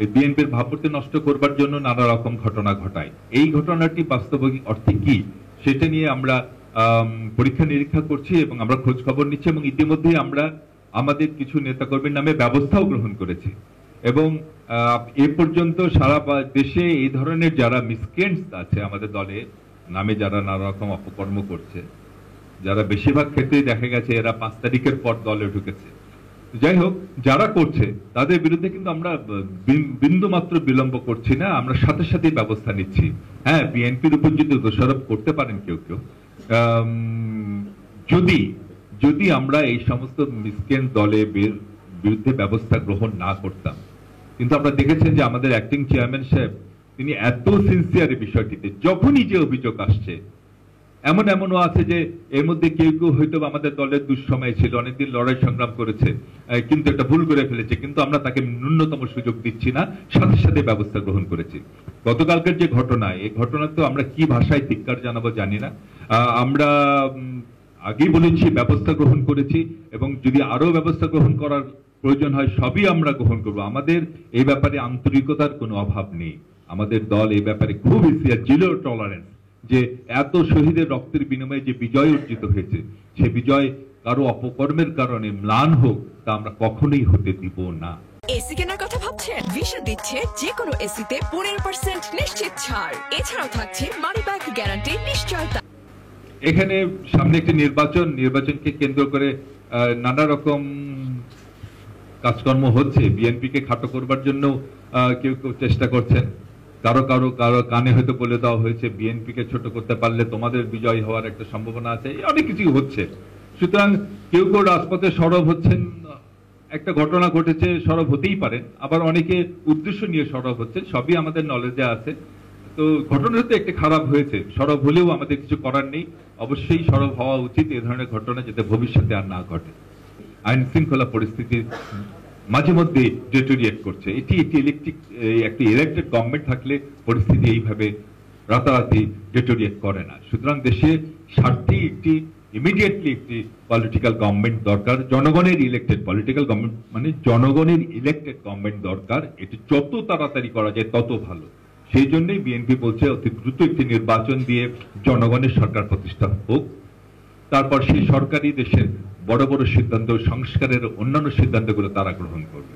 এই বিএনপির ভাবমূর্তি নষ্ট করবার জন্য নানা রকম ঘটনা ঘটায়। এই ঘটনাটি বাস্তবিক অর্থে কি সেটা নিয়ে আমরা পরীক্ষা নিরীক্ষা করছি এবং আমরা খোঁজ খবর নিচ্ছি, এবং ইতিমধ্যেই আমরা আমাদের কিছু নেতাকর্মীর নামে ব্যবস্থাও গ্রহণ করেছি। এবং এ পর্যন্ত সারা দেশে এই ধরনের যারা মিসক্রেন্টস আছে আমাদের দলে নামে, যারা নানা রকম অপকর্ম করছে, যারা বেশিরভাগ ক্ষেত্রেই দেখা গেছে এরা 5 তারিখের পর দলে ঢুকেছে, যাই হোক যারা করছে তাদের বিরুদ্ধে কিন্তু আমরা বিন্দু মাত্র বিলম্ব করছি না, আমরা সাথে সাথে ব্যবস্থা নিচ্ছি। হ্যাঁ, বিএনপির উপর যদি দোষারোপ করতে পারেন কেউ কেউ, যদি আমরা এই সমস্ত মিসক্রেন্ট দলে বিরুদ্ধে ব্যবস্থা গ্রহণ না করতাম, কিন্তু আমরা দেখেছেন যে আমাদের অ্যাক্টিং চেয়ারম্যান সাহেব তিনি এত সিনসিয়ার এই বিষয়টিতে, যখনই যে অভিযোগ আসছে, এমনও আছে যে এর মধ্যে কেউ কেউ হয়তো আমাদের দলের দুঃসময় ছিল, অনেকদিন লড়াই সংগ্রাম করেছে, কিন্তু একটা ভুল করে ফেলেছে, কিন্তু আমরা তাকে ন্যূনতম সুযোগ দিচ্ছি না, সাথে সাথে ব্যবস্থা গ্রহণ করেছি। গতকালকের যে ঘটনা, এই ঘটনা তো আমরা কি ভাষায় ধিক্কার জানাবো জানি না। আমরা আগেই বলেছি ব্যবস্থা গ্রহণ করেছি, এবং যদি আরো ব্যবস্থা গ্রহণ করার প্রয়োজন হয় সবই আমরা গ্রহণ করব। আমাদের এই ব্যাপারে আন্তরিকতার কোনো অভাব নেই। আমাদের দল এই ব্যাপারে খুব জিরো টলারেন্স, যে এত শহীদের রক্তের বিনিময়ে যে বিজয় অর্জিত হয়েছে, সে বিজয় কারো অপকর্মের কারণে ম্লান হোক, তা আমরা কখনোই হতে দিব না। এসি কেনার কথা ভাবছেন? ভিসা দিচ্ছে যে কোনো এসিতে 15% নিশ্চিত ছাড়। এছাড়াও থাকছে মানি ব্যাক গ্যারান্টি নিশ্চয়তা। এখানে সামনে একটি নির্বাচনকে কেন্দ্র করে নানা রকম কাজকর্ম হচ্ছে। বিএনপিকে খাটো করবার জন্য কেউ কেউ চেষ্টা করছেন, কারো কানে হয়তো বলে দেওয়া হয়েছে বিএনপিকে ছোট করতে পারলে তোমাদের বিজয় হওয়ার একটা সম্ভাবনা আছে, অনেক কিছু হচ্ছে। সুতরাং কেউ কেউ রাজপথে সরব হচ্ছেন, একটা ঘটনা ঘটেছে, সরব হতেই পারেন, আবার অনেকে উদ্দেশ্য নিয়ে সরব হচ্ছেন, সবই আমাদের নলেজে আছে। তো ঘটনা তো একটা খারাপ হয়েছে, সরব হলেও আমাদের কিছু করার নেই, অবশ্যই সরব হওয়া উচিত এ ধরনের ঘটনা যাতে ভবিষ্যতে আর না ঘটে। আইন শৃঙ্খলা পরিস্থিতি মাঝে মধ্যে ডেটোরিয়েট করছে, এটি একটি ইলেক্টেড গভর্নমেন্ট থাকলে পরিস্থিতি এইভাবে রাতারাতি ডেটোরিয়েট করে না। সুতরাং দেশে স্বার্থে ইমিডিয়েটলি একটি পলিটিক্যাল গভর্নমেন্ট দরকার, জনগণের ইলেক্টেড পলিটিক্যাল গভর্নমেন্ট, মানে জনগণের ইলেক্টেড গভর্নমেন্ট দরকার। এটি যত তাড়াতাড়ি করা যায় তত ভালো। সেই জন্যই বিএনপি বলছে অতি দ্রুত একটি নির্বাচন দিয়ে জনগণের সরকার প্রতিষ্ঠা হোক, তারপর সেই সরকারই দেশের বড় বড় সিদ্ধান্ত, সংস্কারের অন্যান্য সিদ্ধান্তগুলো তারা গ্রহণ করবে।